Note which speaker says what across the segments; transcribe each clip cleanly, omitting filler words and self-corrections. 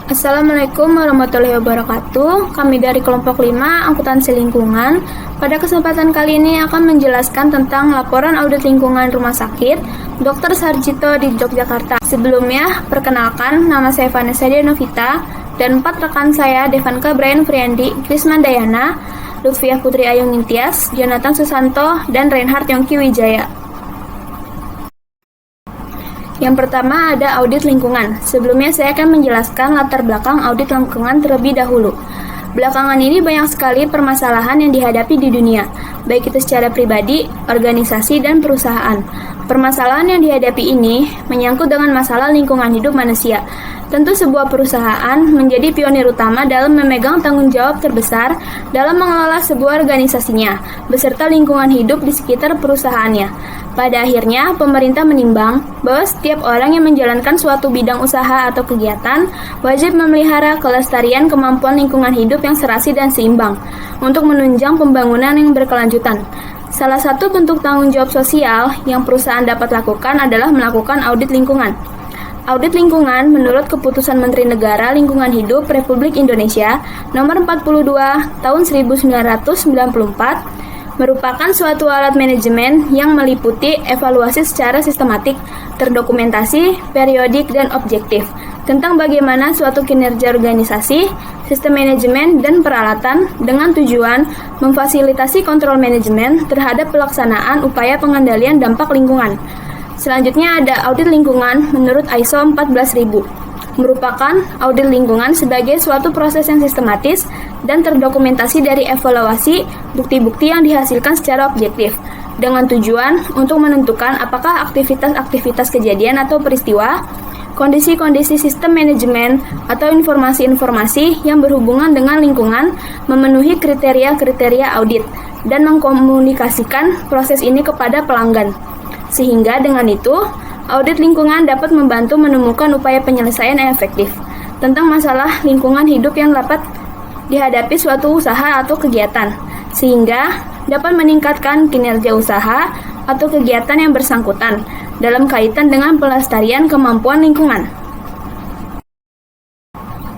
Speaker 1: Assalamualaikum warahmatullahi wabarakatuh. Kami dari kelompok 5 Akuntansi Lingkungan. Pada kesempatan kali ini akan menjelaskan tentang laporan audit lingkungan rumah sakit Dr. Sarjito di Yogyakarta. Sebelumnya, perkenalkan, nama saya Vanessa Novita dan 4 rekan saya, Devanka Brian Friandi, Krisman Dayana, Lutfiah Putri Ayung Nintias, Jonathan Susanto, dan Reinhard Yongki Wijaya. Yang pertama ada audit lingkungan. Sebelumnya saya akan menjelaskan latar belakang audit lingkungan terlebih dahulu. Belakangan ini banyak sekali permasalahan yang dihadapi di dunia, baik itu secara pribadi, organisasi, dan perusahaan. Permasalahan yang dihadapi ini menyangkut dengan masalah lingkungan hidup manusia. Tentu sebuah perusahaan menjadi pionir utama dalam memegang tanggung jawab terbesar dalam mengelola sebuah organisasinya, beserta lingkungan hidup di sekitar perusahaannya. Pada akhirnya, pemerintah menimbang bahwa setiap orang yang menjalankan suatu bidang usaha atau kegiatan wajib memelihara kelestarian kemampuan lingkungan hidup yang serasi dan seimbang untuk menunjang pembangunan yang berkelanjutan. Salah satu bentuk tanggung jawab sosial yang perusahaan dapat lakukan adalah melakukan audit lingkungan. Audit lingkungan menurut Keputusan Menteri Negara Lingkungan Hidup Republik Indonesia Nomor 42 Tahun 1994 merupakan suatu alat manajemen yang meliputi evaluasi secara sistematik, terdokumentasi, periodik, dan objektif tentang bagaimana suatu kinerja organisasi, sistem manajemen, dan peralatan dengan tujuan memfasilitasi kontrol manajemen terhadap pelaksanaan upaya pengendalian dampak lingkungan. Selanjutnya ada audit lingkungan menurut ISO 14000. Merupakan audit lingkungan sebagai suatu proses yang sistematis dan terdokumentasi dari evaluasi bukti-bukti yang dihasilkan secara objektif dengan tujuan untuk menentukan apakah aktivitas-aktivitas kejadian atau peristiwa, kondisi-kondisi sistem manajemen atau informasi-informasi yang berhubungan dengan lingkungan memenuhi kriteria-kriteria audit dan mengkomunikasikan proses ini kepada pelanggan. Sehingga dengan itu, audit lingkungan dapat membantu menemukan upaya penyelesaian yang efektif tentang masalah lingkungan hidup yang dapat dihadapi suatu usaha atau kegiatan, sehingga dapat meningkatkan kinerja usaha atau kegiatan yang bersangkutan dalam kaitan dengan pelestarian kemampuan lingkungan.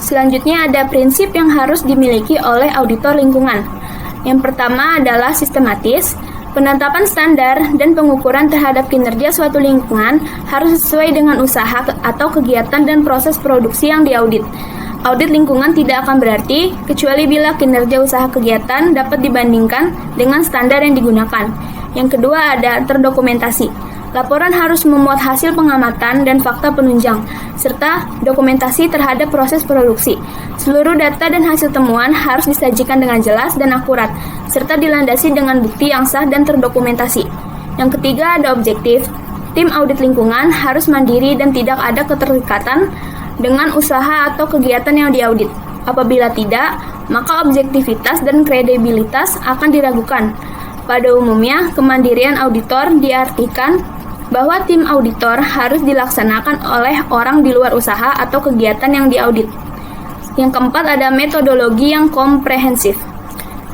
Speaker 1: Selanjutnya ada prinsip yang harus dimiliki oleh auditor lingkungan. Yang pertama adalah sistematis. Penetapan standar dan pengukuran terhadap kinerja suatu lingkungan harus sesuai dengan usaha atau kegiatan dan proses produksi yang diaudit. Audit lingkungan tidak akan berarti kecuali bila kinerja usaha kegiatan dapat dibandingkan dengan standar yang digunakan. Yang kedua ada terdokumentasi. Laporan harus memuat hasil pengamatan dan fakta penunjang, serta dokumentasi terhadap proses produksi. Seluruh data dan hasil temuan harus disajikan dengan jelas dan akurat, serta dilandasi dengan bukti yang sah dan terdokumentasi. Yang ketiga ada objektif. Tim audit lingkungan harus mandiri dan tidak ada keterikatan dengan usaha atau kegiatan yang diaudit. Apabila tidak, maka objektivitas dan kredibilitas akan diragukan. Pada umumnya, kemandirian auditor diartikan bahwa tim auditor harus dilaksanakan oleh orang di luar usaha atau kegiatan yang diaudit. Yang keempat ada metodologi yang komprehensif.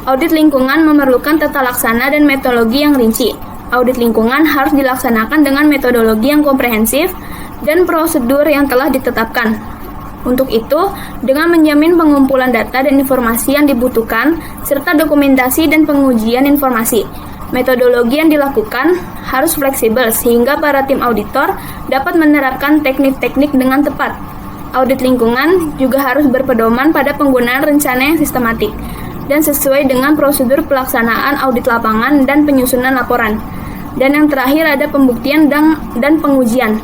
Speaker 1: Audit lingkungan memerlukan tata laksana dan metodologi yang rinci. Audit lingkungan harus dilaksanakan dengan metodologi yang komprehensif dan prosedur yang telah ditetapkan. Untuk itu, dengan menjamin pengumpulan data dan informasi yang dibutuhkan, serta dokumentasi dan pengujian informasi. Metodologi yang dilakukan harus fleksibel sehingga para tim auditor dapat menerapkan teknik-teknik dengan tepat. Audit lingkungan juga harus berpedoman pada penggunaan rencana yang sistematik dan sesuai dengan prosedur pelaksanaan audit lapangan dan penyusunan laporan. Dan yang terakhir ada pembuktian dan pengujian.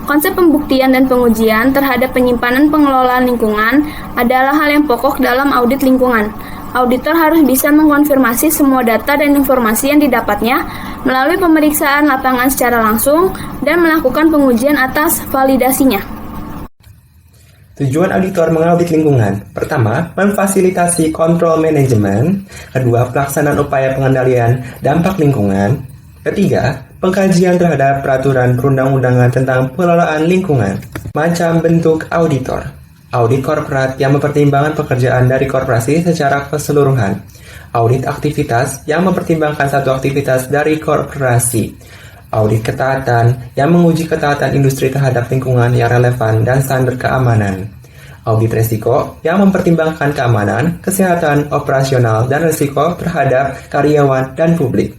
Speaker 1: Konsep pembuktian dan pengujian terhadap penyimpanan pengelolaan lingkungan adalah hal yang pokok dalam audit lingkungan. Auditor harus bisa mengkonfirmasi semua data dan informasi yang didapatnya melalui pemeriksaan lapangan secara langsung dan melakukan pengujian atas validasinya.
Speaker 2: Tujuan auditor mengaudit lingkungan. Pertama, memfasilitasi kontrol manajemen. Kedua, pelaksanaan upaya pengendalian dampak lingkungan. Ketiga, pengkajian terhadap peraturan perundang-undangan tentang pengelolaan lingkungan. Macam bentuk auditor. Audit korporat yang mempertimbangkan pekerjaan dari korporasi secara keseluruhan. Audit aktivitas yang mempertimbangkan satu aktivitas dari korporasi. Audit ketaatan yang menguji ketaatan industri terhadap lingkungan yang relevan dan standar keamanan. Audit resiko yang mempertimbangkan keamanan, kesehatan, operasional, dan risiko terhadap karyawan dan publik.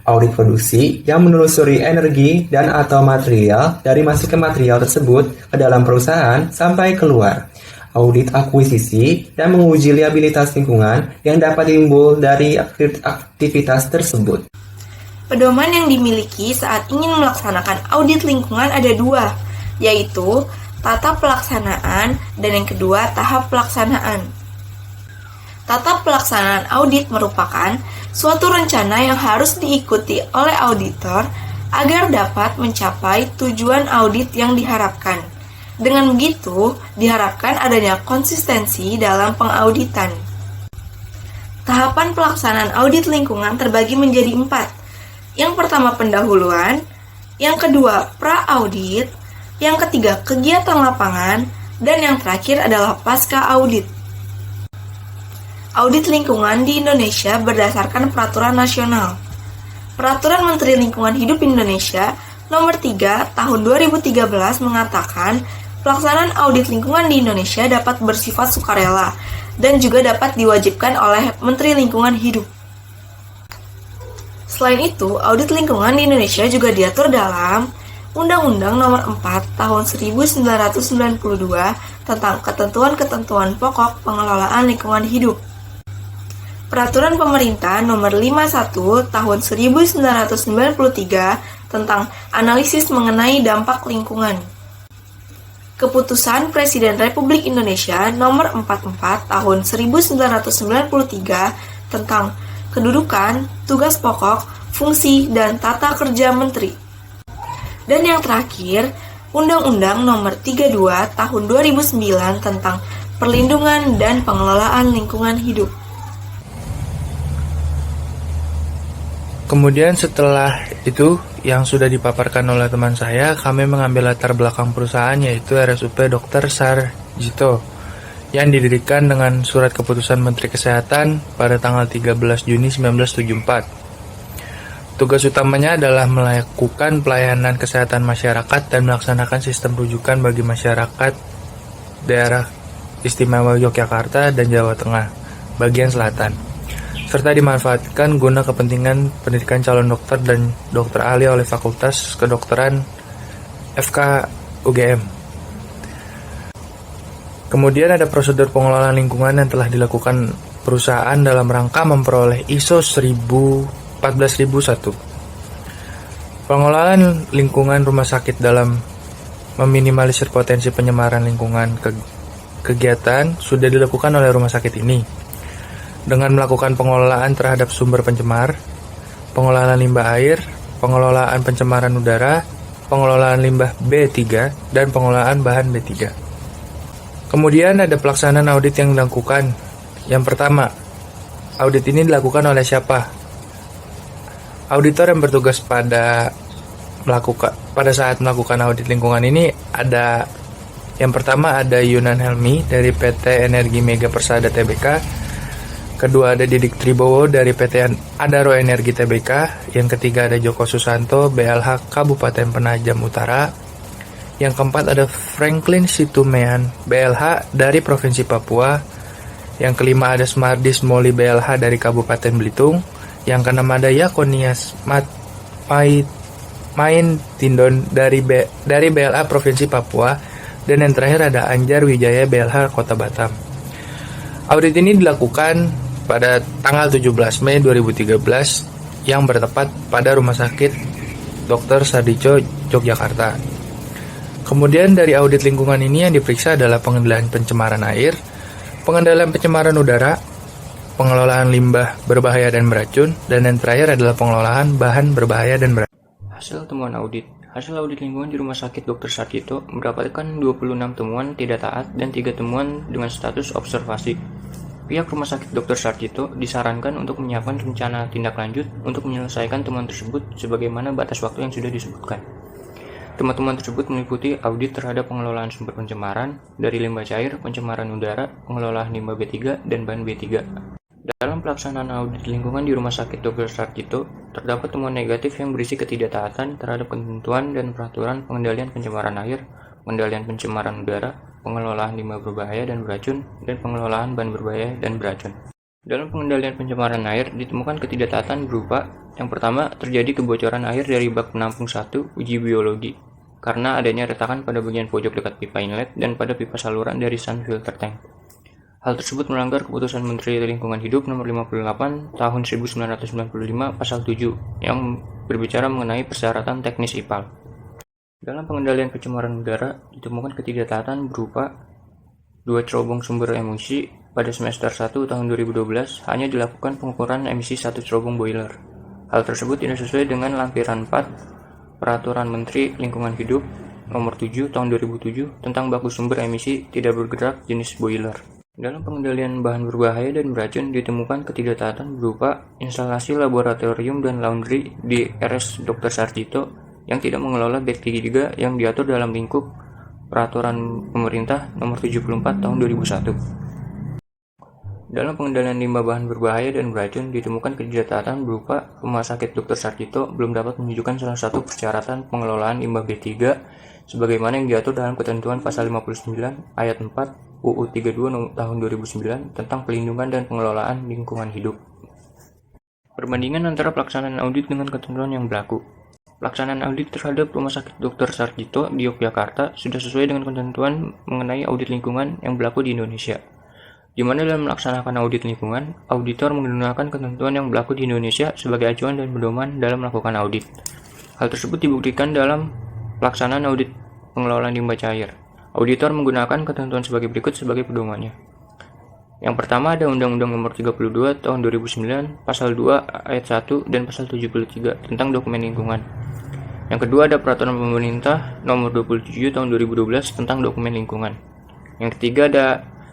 Speaker 2: Audit produksi yang menelusuri energi dan atau material dari masuk ke material tersebut ke dalam perusahaan sampai keluar. Audit akuisisi dan menguji liabilitas lingkungan yang dapat timbul dari aktivitas tersebut.
Speaker 3: Pedoman yang dimiliki saat ingin melaksanakan audit lingkungan ada dua, yaitu tata pelaksanaan dan yang kedua tahap pelaksanaan. Tata pelaksanaan audit merupakan suatu rencana yang harus diikuti oleh auditor agar dapat mencapai tujuan audit yang diharapkan. Dengan begitu, diharapkan adanya konsistensi dalam pengauditan. Tahapan pelaksanaan audit lingkungan terbagi menjadi 4. Yang pertama pendahuluan, yang kedua pra-audit, yang ketiga kegiatan lapangan, dan yang terakhir adalah pasca audit. Audit lingkungan di Indonesia berdasarkan peraturan nasional. Peraturan Menteri Lingkungan Hidup Indonesia Nomor 3 Tahun 2013 mengatakan pelaksanaan audit lingkungan di Indonesia dapat bersifat sukarela dan juga dapat diwajibkan oleh Menteri Lingkungan Hidup. Selain itu, audit lingkungan di Indonesia juga diatur dalam Undang-Undang Nomor 4 Tahun 1992 tentang ketentuan-ketentuan pokok pengelolaan lingkungan hidup. Peraturan Pemerintah Nomor 51 Tahun 1993 tentang analisis mengenai dampak lingkungan. Keputusan Presiden Republik Indonesia Nomor 44 Tahun 1993 tentang kedudukan, tugas pokok, fungsi, dan tata kerja menteri. Dan yang terakhir, Undang-Undang Nomor 32 Tahun 2009 tentang perlindungan dan pengelolaan lingkungan hidup.
Speaker 4: Kemudian setelah itu yang sudah dipaparkan oleh teman saya, kami mengambil latar belakang perusahaan yaitu RSUP Dr. Sarjito yang didirikan dengan surat keputusan Menteri Kesehatan pada tanggal 13 Juni 1974. Tugas utamanya adalah melakukan pelayanan kesehatan masyarakat dan melaksanakan sistem rujukan bagi masyarakat daerah istimewa Yogyakarta dan Jawa Tengah, bagian selatan, serta dimanfaatkan guna kepentingan pendidikan calon dokter dan dokter ahli oleh Fakultas Kedokteran FK UGM. Kemudian ada prosedur pengelolaan lingkungan yang telah dilakukan perusahaan dalam rangka memperoleh ISO 14001. Pengelolaan lingkungan rumah sakit dalam meminimalisir potensi pencemaran lingkungan kegiatan sudah dilakukan oleh rumah sakit ini dengan melakukan pengelolaan terhadap sumber pencemar, pengelolaan limbah air, pengelolaan pencemaran udara, pengelolaan limbah B3, dan pengelolaan bahan B3. Kemudian ada pelaksanaan audit yang dilakukan. Yang pertama, audit ini dilakukan oleh siapa? Auditor yang bertugas pada saat melakukan audit lingkungan ini ada yang pertama ada Yunan Helmi dari PT Energi Mega Persada Tbk. Kedua ada Didik Tribowo dari PT Adaro Energi Tbk. Yang ketiga ada Joko Susanto BLH Kabupaten Penajam Utara. Yang keempat ada Franklin Situmean BLH dari Provinsi Papua. Yang kelima ada Smardis Moli BLH dari Kabupaten Belitung. Yang keenam ada Yakonias Main Tindon dari BLA Provinsi Papua. Dan yang terakhir ada Anjar Wijaya BLH Kota Batam. Audit ini dilakukan pada tanggal 17 Mei 2013 yang bertepat pada Rumah Sakit Dr. Sarjito Yogyakarta. Kemudian dari audit lingkungan ini yang diperiksa adalah pengendalian pencemaran air, pengendalian pencemaran udara, pengelolaan limbah berbahaya dan beracun, dan yang terakhir adalah pengelolaan bahan berbahaya dan beracun.
Speaker 5: Hasil temuan audit. Hasil audit lingkungan di Rumah Sakit Dr. Sarjito mendapatkan 26 temuan tidak taat dan 3 temuan dengan status observasi. Pihak Rumah Sakit Dr. Sarjito disarankan untuk menyiapkan rencana tindak lanjut untuk menyelesaikan temuan tersebut sebagaimana batas waktu yang sudah disebutkan. Temuan-temuan tersebut meliputi audit terhadap pengelolaan sumber pencemaran dari limbah cair, pencemaran udara, pengelolaan limbah B3, dan bahan B3. Dalam pelaksanaan audit lingkungan di Rumah Sakit Dr. Sarjito, terdapat temuan negatif yang berisi ketidaktaatan terhadap ketentuan dan peraturan pengendalian pencemaran air, pengendalian pencemaran udara, pengelolaan limbah berbahaya dan beracun, dan pengelolaan bahan berbahaya dan beracun. Dalam pengendalian pencemaran air, ditemukan ketidaktaatan berupa yang pertama, terjadi kebocoran air dari bak penampung 1 uji biologi karena adanya retakan pada bagian pojok dekat pipa inlet dan pada pipa saluran dari sun filter tank. Hal tersebut melanggar keputusan Menteri Lingkungan Hidup nomor 58 tahun 1995 pasal 7 yang berbicara mengenai persyaratan teknis IPAL. Dalam pengendalian pencemaran udara, ditemukan ketidaktaatan berupa 2 cerobong sumber emisi pada semester 1 tahun 2012 hanya dilakukan pengukuran emisi 1 cerobong boiler. Hal tersebut tidak sesuai dengan lampiran 4 Peraturan Menteri Lingkungan Hidup nomor 7 tahun 2007 tentang baku sumber emisi tidak bergerak jenis boiler. Dalam pengendalian bahan berbahaya dan beracun ditemukan ketidaktaatan berupa instalasi laboratorium dan laundry di RS Dr. Sarjito yang tidak mengelola bag 3 yang diatur dalam lingkup Peraturan Pemerintah nomor 74 tahun 2001. Dalam pengendalian limbah bahan berbahaya dan beracun ditemukan ketidaktaatan berupa Rumah Sakit Dr. Sarjito belum dapat menunjukkan salah satu persyaratan pengelolaan limbah B3 sebagaimana yang diatur dalam ketentuan pasal 59 ayat 4 UU 32 tahun 2009 tentang pelindungan dan pengelolaan lingkungan hidup. Perbandingan antara pelaksanaan audit dengan ketentuan yang berlaku. Pelaksanaan audit terhadap Rumah Sakit Dr. Sarjito di Yogyakarta sudah sesuai dengan ketentuan mengenai audit lingkungan yang berlaku di Indonesia. Di mana dalam melaksanakan audit lingkungan, auditor menggunakan ketentuan yang berlaku di Indonesia sebagai acuan dan pedoman dalam melakukan audit. Hal tersebut dibuktikan dalam pelaksanaan audit pengelolaan limbah cair. Auditor menggunakan ketentuan sebagai berikut sebagai pedomannya. Yang pertama ada Undang-Undang Nomor 32 Tahun 2009, Pasal 2 Ayat 1 dan Pasal 73 tentang dokumen lingkungan. Yang kedua ada Peraturan Pemerintah Nomor 27 Tahun 2012 tentang dokumen lingkungan. Yang ketiga ada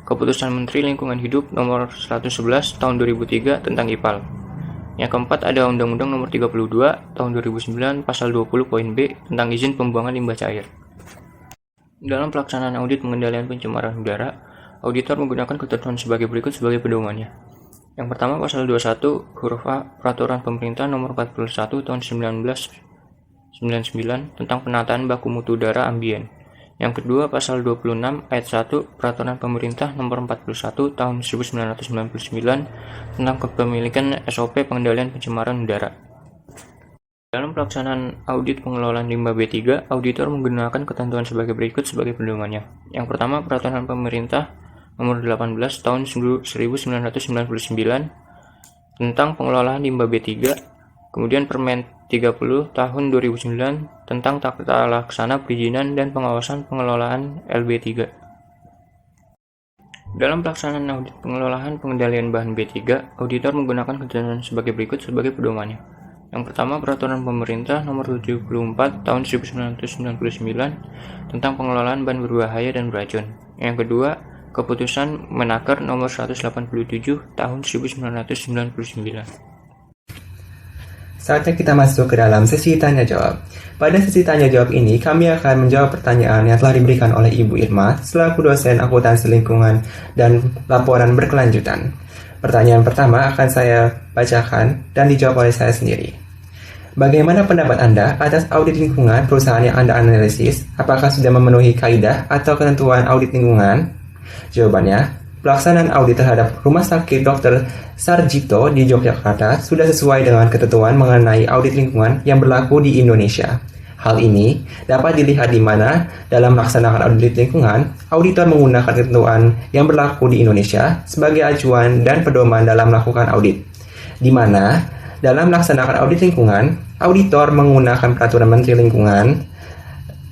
Speaker 5: Keputusan Menteri Lingkungan Hidup Nomor 111 Tahun 2003 tentang IPAL. Yang keempat ada Undang-Undang Nomor 32 Tahun 2009 Pasal 20 Poin B tentang izin pembuangan limbah cair. Dalam pelaksanaan audit pengendalian pencemaran udara, auditor menggunakan ketentuan sebagai berikut sebagai pedomannya. Yang pertama Pasal 21 huruf A Peraturan Pemerintah Nomor 41 Tahun 1999 tentang penataan baku mutu udara ambien. Yang kedua Pasal 26 Ayat 1 Peraturan Pemerintah Nomor 41 Tahun 1999 tentang kepemilikan SOP pengendalian pencemaran udara. Dalam pelaksanaan audit pengelolaan limbah B3, auditor menggunakan ketentuan sebagai berikut sebagai pedomannya. Yang pertama, Peraturan Pemerintah Nomor 18 Tahun 1999 tentang pengelolaan limbah B3, kemudian Permen 30 Tahun 2009 tentang tata laksana perizinan dan pengawasan pengelolaan LB3. Dalam pelaksanaan audit pengelolaan pengendalian bahan B3, auditor menggunakan ketentuan sebagai berikut sebagai pedomannya. Yang pertama, Peraturan Pemerintah Nomor 74 Tahun 1999 tentang pengelolaan bahan berbahaya dan beracun. Yang kedua, Keputusan Menaker Nomor 187 Tahun 1999.
Speaker 2: Saatnya kita masuk ke dalam sesi tanya-jawab. Pada sesi tanya-jawab ini, kami akan menjawab pertanyaan yang telah diberikan oleh Ibu Irma selaku dosen akuntansi lingkungan dan laporan berkelanjutan. Pertanyaan pertama akan saya bacakan dan dijawab oleh saya sendiri. Bagaimana pendapat Anda atas audit lingkungan perusahaan yang Anda analisis? Apakah sudah memenuhi kaidah atau ketentuan audit lingkungan? Jawabannya, pelaksanaan audit terhadap Rumah Sakit Dr. Sarjito di Yogyakarta sudah sesuai dengan ketentuan mengenai audit lingkungan yang berlaku di Indonesia. Hal ini dapat dilihat di mana dalam melaksanakan audit lingkungan, auditor menggunakan ketentuan yang berlaku di Indonesia sebagai acuan dan pedoman dalam melakukan audit. Di mana dalam melaksanakan audit lingkungan, auditor menggunakan Peraturan Menteri Lingkungan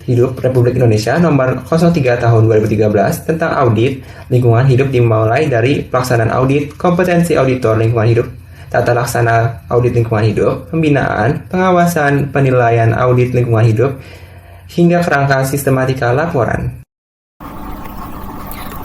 Speaker 2: Hidup Republik Indonesia Nomor 03 Tahun 2013 tentang audit lingkungan hidup dimulai dari pelaksanaan audit, kompetensi auditor lingkungan hidup, tata laksana audit lingkungan hidup, pembinaan, pengawasan, penilaian audit lingkungan hidup, hingga kerangka sistematika laporan.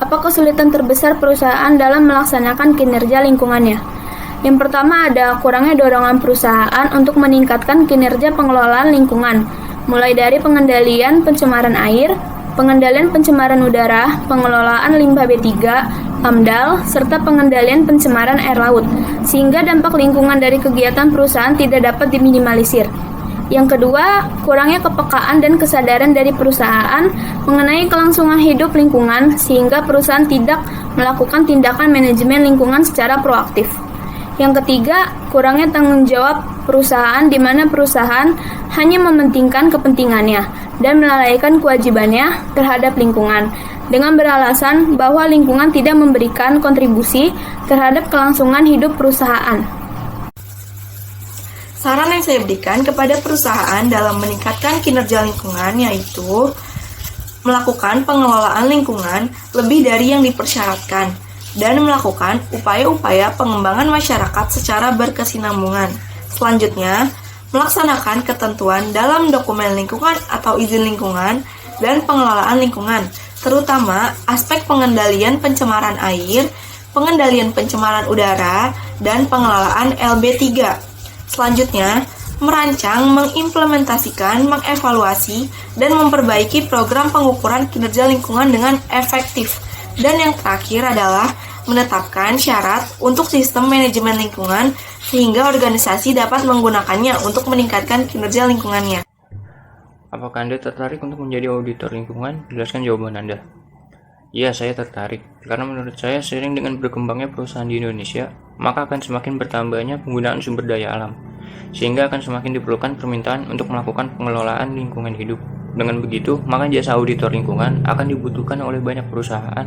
Speaker 1: Apa kesulitan terbesar perusahaan dalam melaksanakan kinerja lingkungannya? Yang pertama ada kurangnya dorongan perusahaan untuk meningkatkan kinerja pengelolaan lingkungan, mulai dari pengendalian pencemaran air, pengendalian pencemaran udara, pengelolaan limbah B3, AMDAL, serta pengendalian pencemaran air laut, sehingga dampak lingkungan dari kegiatan perusahaan tidak dapat diminimalisir. Yang kedua, kurangnya kepekaan dan kesadaran dari perusahaan mengenai kelangsungan hidup lingkungan sehingga perusahaan tidak melakukan tindakan manajemen lingkungan secara proaktif. Yang ketiga, kurangnya tanggung jawab perusahaan di mana perusahaan hanya mementingkan kepentingannya dan melalaikan kewajibannya terhadap lingkungan dengan beralasan bahwa lingkungan tidak memberikan kontribusi terhadap kelangsungan hidup perusahaan.
Speaker 3: Saran yang saya berikan kepada perusahaan dalam meningkatkan kinerja lingkungan yaitu melakukan pengelolaan lingkungan lebih dari yang dipersyaratkan dan melakukan upaya-upaya pengembangan masyarakat secara berkesinambungan. Selanjutnya, melaksanakan ketentuan dalam dokumen lingkungan atau izin lingkungan dan pengelolaan lingkungan, terutama aspek pengendalian pencemaran air, pengendalian pencemaran udara, dan pengelolaan LB3. Selanjutnya, merancang, mengimplementasikan, mengevaluasi, dan memperbaiki program pengukuran kinerja lingkungan dengan efektif. Dan yang terakhir adalah menetapkan syarat untuk sistem manajemen lingkungan sehingga organisasi dapat menggunakannya untuk meningkatkan kinerja lingkungannya.
Speaker 5: Apakah Anda tertarik untuk menjadi auditor lingkungan? Jelaskan jawaban Anda. Ya, saya tertarik. Karena menurut saya, seiring dengan berkembangnya perusahaan di Indonesia, maka akan semakin bertambahnya penggunaan sumber daya alam, sehingga akan semakin diperlukan permintaan untuk melakukan pengelolaan lingkungan hidup. Dengan begitu, maka jasa auditor lingkungan akan dibutuhkan oleh banyak perusahaan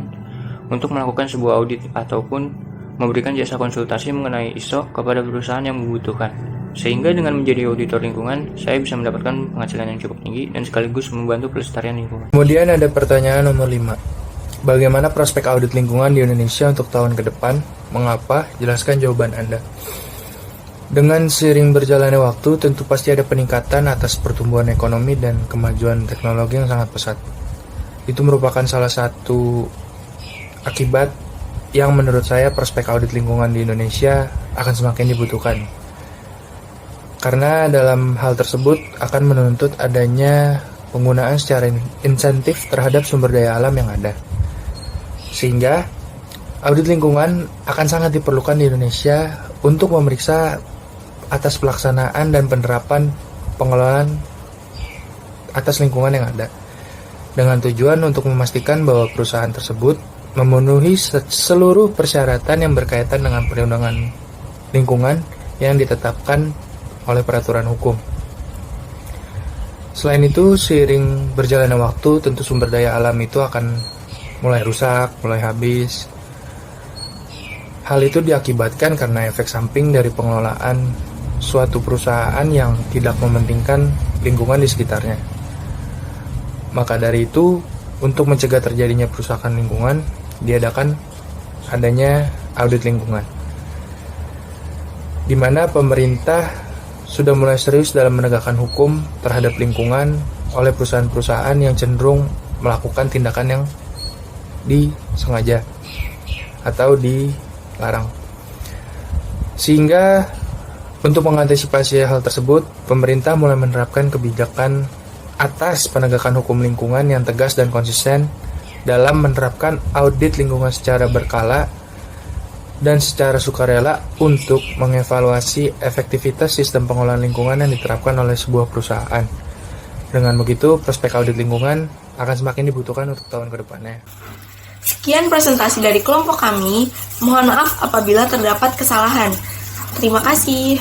Speaker 5: untuk melakukan sebuah audit ataupun memberikan jasa konsultasi mengenai ISO kepada perusahaan yang membutuhkan. Sehingga dengan menjadi auditor lingkungan, saya bisa mendapatkan penghasilan yang cukup tinggi dan sekaligus membantu pelestarian lingkungan.
Speaker 4: Kemudian ada pertanyaan nomor 5. Bagaimana prospek audit lingkungan di Indonesia untuk tahun ke depan? Mengapa? Jelaskan jawaban Anda. Dengan seiring berjalannya waktu, tentu pasti ada peningkatan atas pertumbuhan ekonomi dan kemajuan teknologi yang sangat pesat. Itu merupakan salah satu akibat yang menurut saya prospek audit lingkungan di Indonesia akan semakin dibutuhkan. Karena dalam hal tersebut akan menuntut adanya penggunaan secara insentif terhadap sumber daya alam yang ada. Sehingga audit lingkungan akan sangat diperlukan di Indonesia untuk memeriksa atas pelaksanaan dan penerapan pengelolaan atas lingkungan yang ada, dengan tujuan untuk memastikan bahwa perusahaan tersebut memenuhi seluruh persyaratan yang berkaitan dengan perlindungan lingkungan yang ditetapkan oleh peraturan hukum. Selain itu, seiring berjalannya waktu, tentu sumber daya alam itu akan mulai rusak, mulai habis. Hal itu diakibatkan karena efek samping dari pengelolaan suatu perusahaan yang tidak mementingkan lingkungan di sekitarnya. Maka dari itu, untuk mencegah terjadinya perusakan lingkungan, diadakan adanya audit lingkungan, di mana pemerintah sudah mulai serius dalam menegakkan hukum terhadap lingkungan oleh perusahaan-perusahaan yang cenderung melakukan tindakan yang disengaja atau dilarang. Sehingga untuk mengantisipasi hal tersebut, pemerintah mulai menerapkan kebijakan atas penegakan hukum lingkungan yang tegas dan konsisten dalam menerapkan audit lingkungan secara berkala dan secara sukarela untuk mengevaluasi efektivitas sistem pengelolaan lingkungan yang diterapkan oleh sebuah perusahaan. Dengan begitu, prospek audit lingkungan akan semakin dibutuhkan untuk tahun ke depannya.
Speaker 3: Sekian presentasi dari kelompok kami. Mohon maaf apabila terdapat kesalahan. Terima kasih.